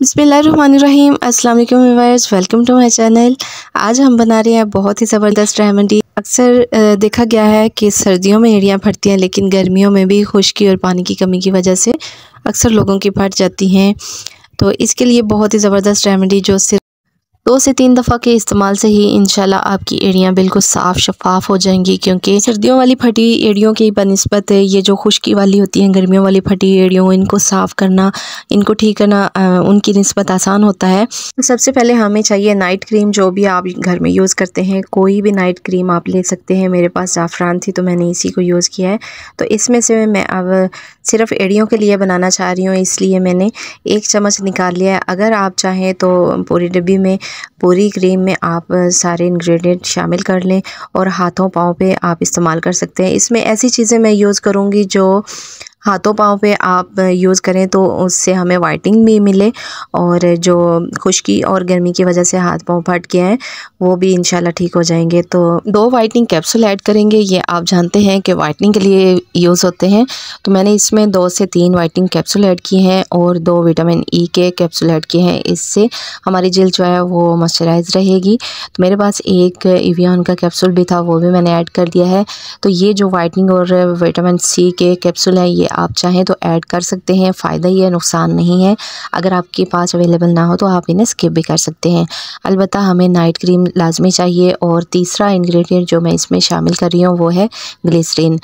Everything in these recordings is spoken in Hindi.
बिस्मिल्लाहिर्रहमानिर्रहीम। अस्सलाम वालेकुम viewers, welcome to my channel. आज हम बना रहे हैं बहुत ही ज़बरदस्त रेमेडी। अक्सर देखा गया है कि सर्दियों में एड़ियाँ फटती हैं, लेकिन गर्मियों में भी खुश्की और पानी की कमी की वजह से अक्सर लोगों की फट जाती हैं। तो इसके लिए बहुत ही ज़बरदस्त रेमेडी जो सिर्फ 2 से 3 दफ़ा के इस्तेमाल से ही इंशाल्लाह आपकी एड़ियाँ बिल्कुल साफ़ शफ़ाफ़ हो जाएंगी। क्योंकि सर्दियों वाली फटी एड़ियों की बनिस्बत ये जो खुश्की वाली होती हैं, गर्मियों वाली फटी एड़ियों, इनको साफ़ करना, इनको ठीक करना उनकी निस्बत आसान होता है। तो सबसे पहले हमें चाहिए नाइट क्रीम। जो भी आप घर में यूज़ करते हैं, कोई भी नाइट क्रीम आप ले सकते हैं। मेरे पास ज़ाफ़रान थी तो मैंने इसी को यूज़ किया है। तो इसमें से मैं अब सिर्फ़ एड़ियों के लिए बनाना चाह रही हूँ, इसलिए मैंने 1 चम्मच निकाल लिया है। अगर आप चाहें तो पूरी डिब्बी में, पूरी क्रीम में आप सारे इंग्रेडिएंट शामिल कर लें और हाथों पाँव पे आप इस्तेमाल कर सकते हैं। इसमें ऐसी चीज़ें मैं यूज़ करूँगी जो हाथों पाँव पे आप यूज़ करें तो उससे हमें वाइटनिंग भी मिले, और जो खुश्की और गर्मी की वजह से हाथ पाँव फट गए हैं वो भी इंशाल्लाह ठीक हो जाएंगे। तो 2 वाइटनिंग कैप्सूल ऐड करेंगे। ये आप जानते हैं कि वाइटनिंग के लिए यूज़ होते हैं। तो मैंने इसमें 2 से 3 वाइटनिंग कैप्सूल ऐड किए हैं और 2 विटामिन ई के कैप्सूल ऐड किए हैं। इससे हमारी जिल्द जो है वो मॉइस्चराइज रहेगी। तो मेरे पास एक एवियन का कैप्सूल भी था, वो भी मैंने ऐड कर दिया है। तो ये जो वाइटनिंग और विटामिन सी के कैप्सूल है, ये आप चाहें तो ऐड कर सकते हैं। फ़ायदा ही है, नुकसान नहीं है। अगर आपके पास अवेलेबल ना हो तो आप इन्हें स्किप भी कर सकते हैं। अलबत्ता हमें नाइट क्रीम लाजमी चाहिए। और तीसरा इंग्रेडिएंट जो मैं इसमें शामिल कर रही हूँ वो है ग्लिसरीन।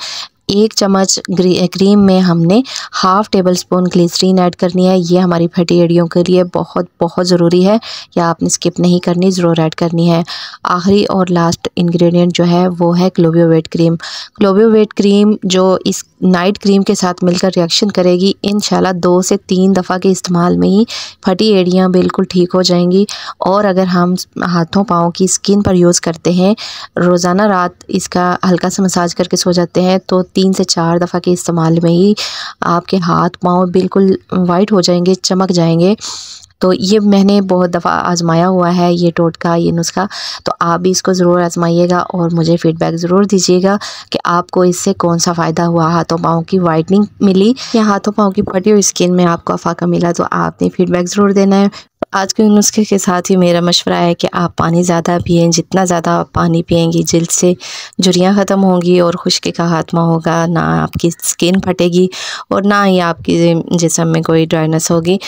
1 चम्मच क्रीम में हमने half tablespoon glycerine add करनी है। ये हमारी फटी एड़ियों के लिए बहुत बहुत ज़रूरी है, या आपने स्किप नहीं करनी, ज़रूर ऐड करनी है। आखिरी और लास्ट इंग्रेडिएंट जो है वो है क्लोवियोवेट क्रीम। क्लोवियोवेट क्रीम जो इस नाइट क्रीम के साथ मिलकर रिएक्शन करेगी, इंशाल्लाह 2 से 3 दफ़ा के इस्तेमाल में ही फटी एड़ियाँ बिल्कुल ठीक हो जाएंगी। और अगर हम हाथों पाँव की स्किन पर यूज़ करते हैं, रोज़ाना रात इसका हल्का सा मसाज करके सो जाते हैं, तो 3 से 4 दफ़ा के इस्तेमाल में ही आपके हाथ पाँव बिल्कुल वाइट हो जाएंगे, चमक जाएंगे। तो ये मैंने बहुत दफ़ा आजमाया हुआ है, ये टोटका, ये नुस्खा। तो आप भी इसको ज़रूर आजमाइएगा और मुझे फ़ीडबैक ज़रूर दीजिएगा कि आपको इससे कौन सा फ़ायदा हुआ। हाथों पाँव की वाइटनिंग मिली या हाथों पाँव की फटी हुई स्किन में आपको अफाका मिला, तो आपने फ़ीडबैक ज़रूर देना है। आज के नुस्खे के साथ ही मेरा मशवरा है कि आप पानी ज़्यादा पिएँ। जितना ज़्यादा आप पानी पिएंगी, जिल्द से झुर्रियाँ ख़त्म होंगी और खुश्की का खात्मा होगा। ना आपकी स्किन फटेगी और ना ही आपकी जिस्म में कोई ड्राइनेस होगी।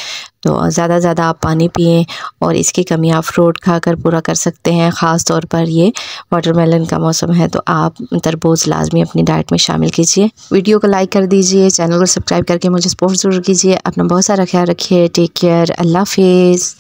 तो ज़्यादा आप पानी पिएं, और इसकी कमी आप फ्रूट खाकर पूरा कर सकते हैं। ख़ास तौर पर ये वाटरमेलन का मौसम है, तो आप तरबूज लाजमी अपनी डाइट में शामिल कीजिए। वीडियो को लाइक कर दीजिए, चैनल को सब्सक्राइब करके मुझे सपोर्ट ज़रूर कीजिए। अपना बहुत सारा ख्याल रखिए। Take care. अल्लाह हाफिज़।